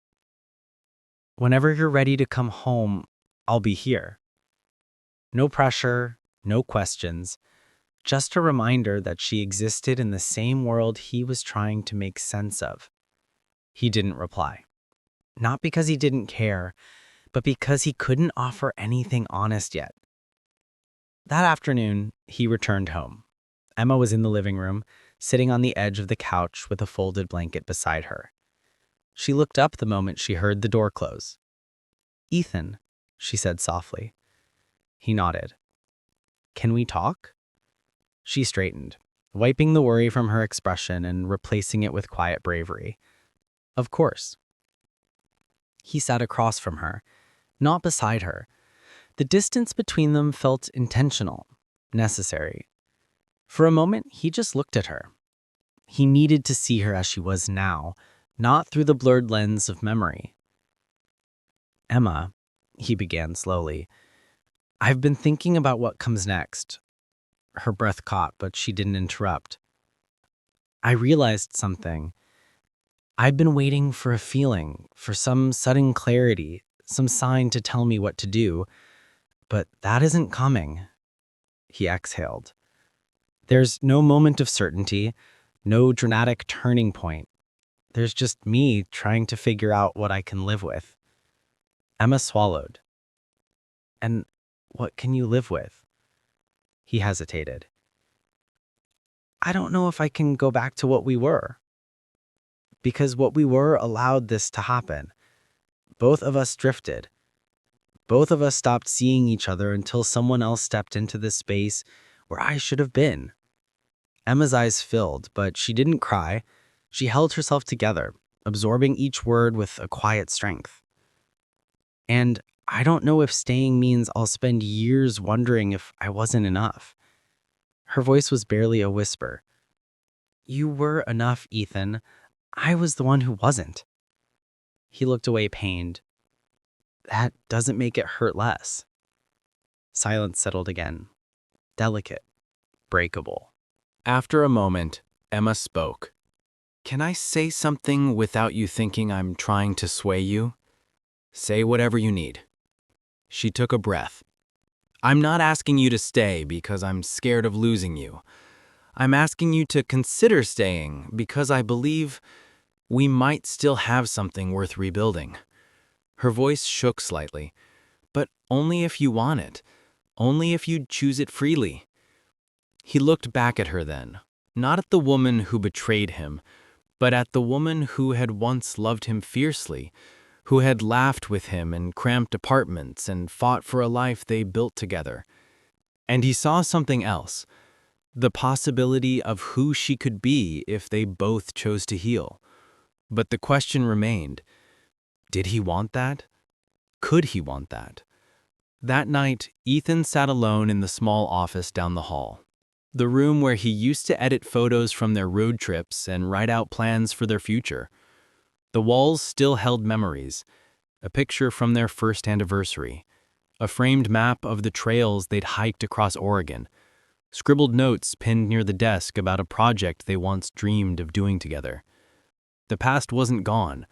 "Whenever you're ready to come home, I'll be here." No pressure, no questions, just a reminder that she existed in the same world he was trying to make sense of. He didn't reply. Not because he didn't care, but because he couldn't offer anything honest yet. That afternoon, he returned home. Emma was in the living room, sitting on the edge of the couch with a folded blanket beside her. She looked up the moment she heard the door close. "Ethan," she said softly. He nodded. "Can we talk?" She straightened, wiping the worry from her expression and replacing it with quiet bravery. "Of course." He sat across from her, not beside her. The distance between them felt intentional, necessary. For a moment, he just looked at her. He needed to see her as she was now, not through the blurred lens of memory. "Emma," he began slowly, "I've been thinking about what comes next." Her breath caught, but she didn't interrupt. "I realized something. I've been waiting for a feeling, for some sudden clarity, some sign to tell me what to do, but that isn't coming." He exhaled. "There's no moment of certainty, no dramatic turning point. There's just me trying to figure out what I can live with." Emma swallowed. "And what can you live with?" He hesitated. "I don't know if I can go back to what we were. Because what we were allowed this to happen. Both of us drifted. Both of us stopped seeing each other until someone else stepped into this space where I should have been." Emma's eyes filled, but she didn't cry. She held herself together, absorbing each word with a quiet strength. "And I don't know if staying means I'll spend years wondering if I wasn't enough." Her voice was barely a whisper. "You were enough, Ethan. I was the one who wasn't." He looked away, pained. "That doesn't make it hurt less." Silence settled again. Delicate, breakable. After a moment, Emma spoke. "Can I say something without you thinking I'm trying to sway you? Say whatever you need." She took a breath. "I'm not asking you to stay because I'm scared of losing you. I'm asking you to consider staying because I believe we might still have something worth rebuilding." Her voice shook slightly. "But only if you want it. Only if you choose it freely." He looked back at her then, not at the woman who betrayed him, but at the woman who had once loved him fiercely, who had laughed with him in cramped apartments and fought for a life they built together. And he saw something else, the possibility of who she could be if they both chose to heal. But the question remained, did he want that? Could he want that? That night, Ethan sat alone in the small office down the hall, the room where he used to edit photos from their road trips and write out plans for their future. The walls still held memories, a picture from their first anniversary, a framed map of the trails they'd hiked across Oregon, scribbled notes pinned near the desk about a project they once dreamed of doing together. The past wasn't gone,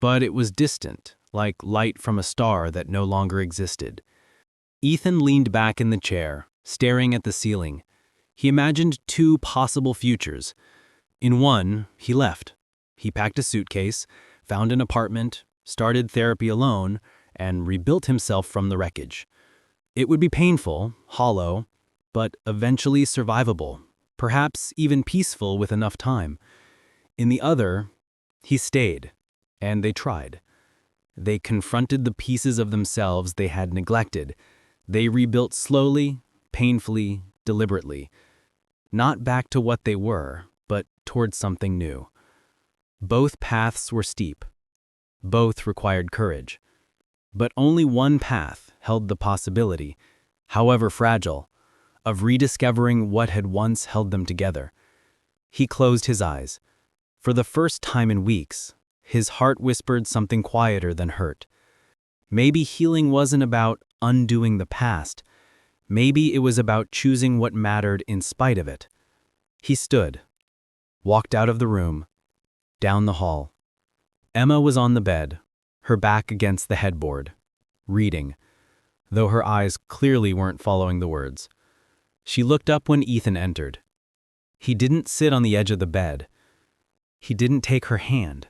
but it was distant, like light from a star that no longer existed. Ethan leaned back in the chair, staring at the ceiling. He imagined two possible futures. In one, he left. He packed a suitcase, found an apartment, started therapy alone, and rebuilt himself from the wreckage. It would be painful, hollow, but eventually survivable, perhaps even peaceful with enough time. In the other, he stayed, and they tried. They confronted the pieces of themselves they had neglected. They rebuilt slowly, painfully, deliberately. Not back to what they were, but towards something new. Both paths were steep. Both required courage. But only one path held the possibility, however fragile, of rediscovering what had once held them together. He closed his eyes. For the first time in weeks, his heart whispered something quieter than hurt. Maybe healing wasn't about undoing the past. Maybe it was about choosing what mattered in spite of it. He stood, walked out of the room, down the hall. Emma was on the bed, her back against the headboard, reading, though her eyes clearly weren't following the words. She looked up when Ethan entered. He didn't sit on the edge of the bed. He didn't take her hand.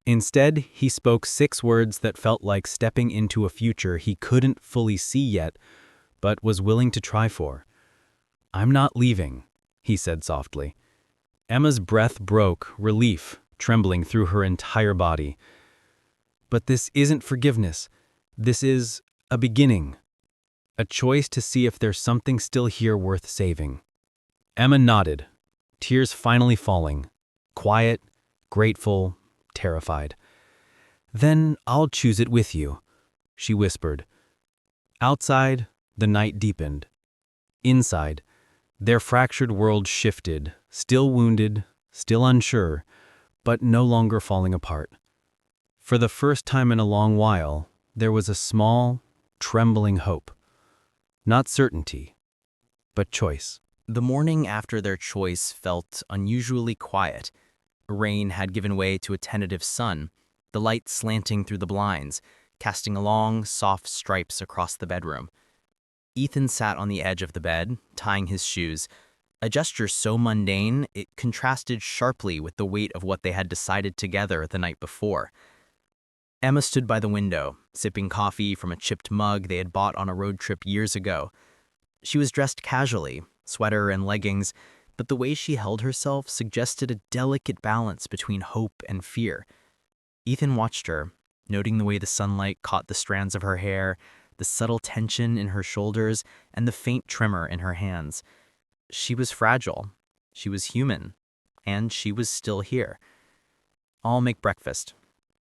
Instead, he spoke 6 words that felt like stepping into a future he couldn't fully see yet, but was willing to try for. "I'm not leaving," he said softly. Emma's breath broke, relief trembling through her entire body. "But this isn't forgiveness. This is a beginning. A choice to see if there's something still here worth saving." Emma nodded, tears finally falling, quiet, grateful, terrified. "Then I'll choose it with you," she whispered. Outside, the night deepened. Inside, their fractured world shifted, still wounded, still unsure, but no longer falling apart. For the first time in a long while, there was a small, trembling hope. Not certainty, but choice. The morning after their choice felt unusually quiet. Rain had given way to a tentative sun, the light slanting through the blinds, casting long, soft stripes across the bedroom. Ethan sat on the edge of the bed, tying his shoes, a gesture so mundane it contrasted sharply with the weight of what they had decided together the night before. Emma stood by the window, sipping coffee from a chipped mug they had bought on a road trip years ago. She was dressed casually, sweater and leggings, but the way she held herself suggested a delicate balance between hope and fear. Ethan watched her, noting the way the sunlight caught the strands of her hair, the subtle tension in her shoulders, and the faint tremor in her hands. She was fragile, she was human, and she was still here. "I'll make breakfast,"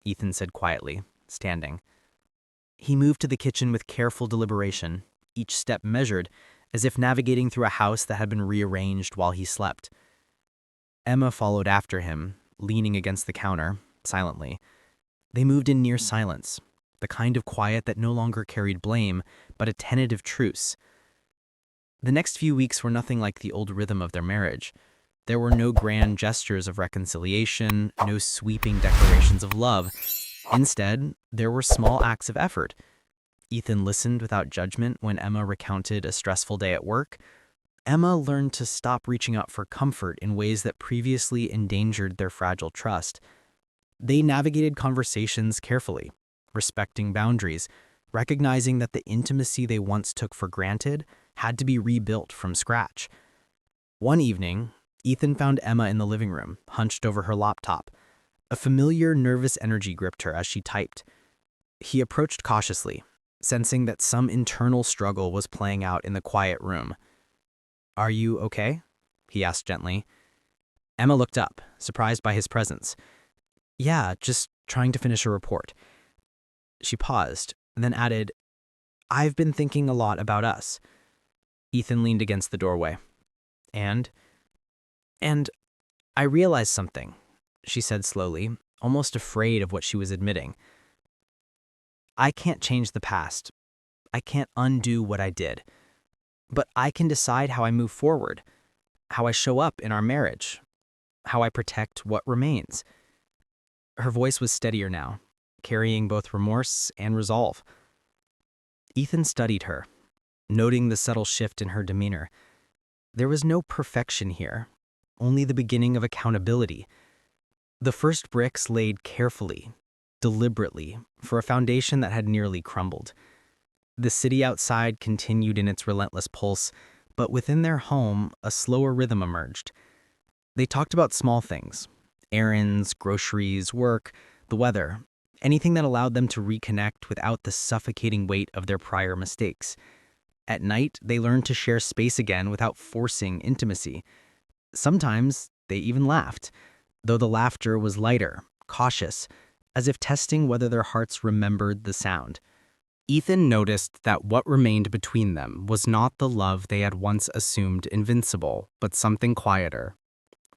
Ethan said quietly, standing. He moved to the kitchen with careful deliberation, each step measured, as if navigating through a house that had been rearranged while he slept. Emma followed after him, leaning against the counter, silently. They moved in near silence, the kind of quiet that no longer carried blame, but a tentative truce. The next few weeks were nothing like the old rhythm of their marriage. There were no grand gestures of reconciliation, no sweeping declarations of love. Instead, there were small acts of effort. Ethan listened without judgment when Emma recounted a stressful day at work. Emma learned to stop reaching out for comfort in ways that previously endangered their fragile trust. They navigated conversations carefully, respecting boundaries, recognizing that the intimacy they once took for granted had to be rebuilt from scratch. One evening, Ethan found Emma in the living room, hunched over her laptop. A familiar, nervous energy gripped her as she typed. He approached cautiously, sensing that some internal struggle was playing out in the quiet room. "Are you okay?" he asked gently. Emma looked up, surprised by his presence. "Yeah, just trying to finish a report." She paused, then added, "I've been thinking a lot about us." Ethan leaned against the doorway. And I realized something," she said slowly, almost afraid of what she was admitting. "I can't change the past. I can't undo what I did. But I can decide how I move forward, how I show up in our marriage, how I protect what remains." Her voice was steadier now, carrying both remorse and resolve. Ethan studied her, noting the subtle shift in her demeanor. There was no perfection here, only the beginning of accountability. The first bricks laid carefully, deliberately, for a foundation that had nearly crumbled. The city outside continued in its relentless pulse, but within their home, a slower rhythm emerged. They talked about small things: errands, groceries, work, the weather, anything that allowed them to reconnect without the suffocating weight of their prior mistakes. At night, they learned to share space again without forcing intimacy. Sometimes they even laughed, though the laughter was lighter, cautious, as if testing whether their hearts remembered the sound. Ethan noticed that what remained between them was not the love they had once assumed invincible, but something quieter: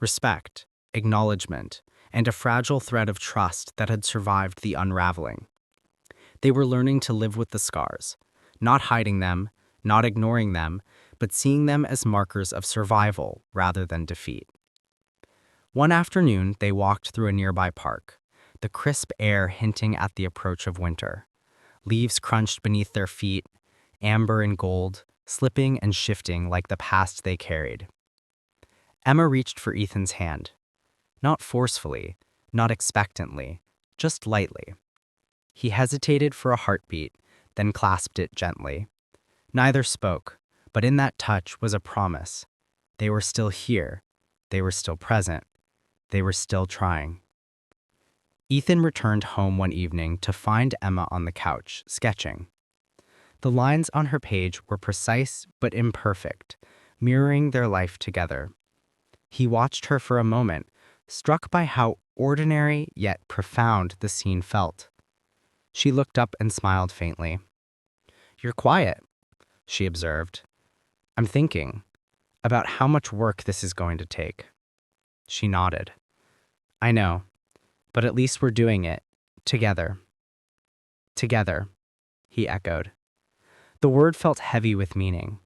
respect, acknowledgement, and a fragile thread of trust that had survived the unraveling. They were learning to live with the scars, not hiding them, not ignoring them, but seeing them as markers of survival rather than defeat. One afternoon, they walked through a nearby park, the crisp air hinting at the approach of winter. Leaves crunched beneath their feet, amber and gold, slipping and shifting like the past they carried. Emma reached for Ethan's hand. Not forcefully, not expectantly, just lightly. He hesitated for a heartbeat, then clasped it gently. Neither spoke, but in that touch was a promise. They were still here. They were still present. They were still trying. Ethan returned home one evening to find Emma on the couch, sketching. The lines on her page were precise but imperfect, mirroring their life together. He watched her for a moment, struck by how ordinary yet profound the scene felt. She looked up and smiled faintly. "You're quiet," she observed. "I'm thinking about how much work this is going to take." She nodded. "I know, but at least we're doing it together." "Together," he echoed. The word felt heavy with meaning.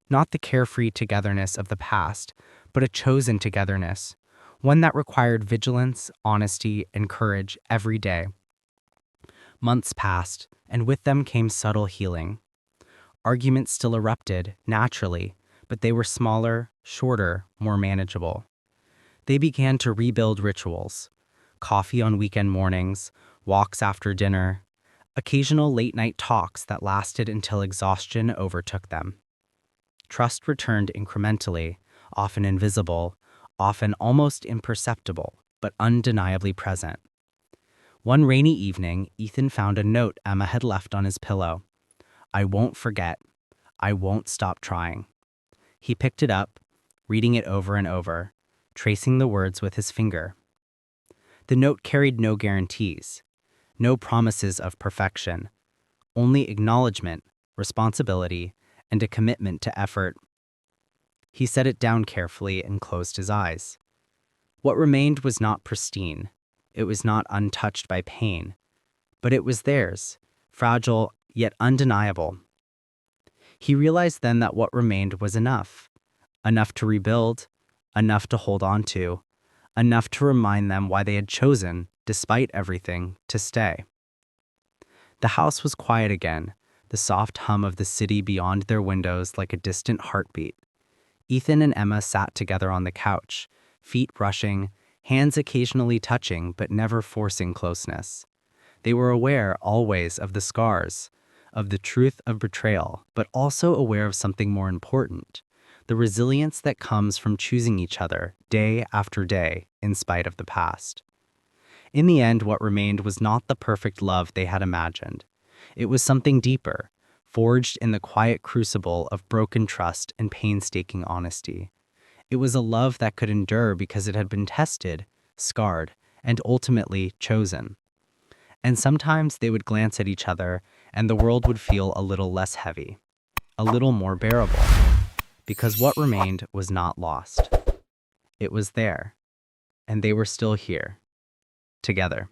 Not the carefree togetherness of the past, but a chosen togetherness, one that required vigilance, honesty, and courage every day. Months passed, and with them came subtle healing. Arguments still erupted, naturally, but they were smaller, shorter, more manageable. They began to rebuild rituals. Coffee on weekend mornings, walks after dinner, occasional late-night talks that lasted until exhaustion overtook them. Trust returned incrementally, often invisible, often almost imperceptible, but undeniably present. One rainy evening, Ethan found a note Emma had left on his pillow. "I won't forget. I won't stop trying." He picked it up, reading it over and over, tracing the words with his finger. The note carried no guarantees, no promises of perfection, only acknowledgement, responsibility, and a commitment to effort. He set it down carefully and closed his eyes. What remained was not pristine. It was not untouched by pain, but it was theirs, fragile yet undeniable. He realized then that what remained was enough. Enough to rebuild, enough to hold on to, enough to remind them why they had chosen, despite everything, to stay. The house was quiet again, the soft hum of the city beyond their windows like a distant heartbeat. Ethan and Emma sat together on the couch, feet brushing, hands occasionally touching but never forcing closeness. They were aware always of the scars, of the truth of betrayal, but also aware of something more important, the resilience that comes from choosing each other day after day in spite of the past. In the end, what remained was not the perfect love they had imagined. It was something deeper, forged in the quiet crucible of broken trust and painstaking honesty. It was a love that could endure because it had been tested, scarred, and ultimately chosen. And sometimes they would glance at each other and the world would feel a little less heavy, a little more bearable, because what remained was not lost. It was there, and they were still here, together.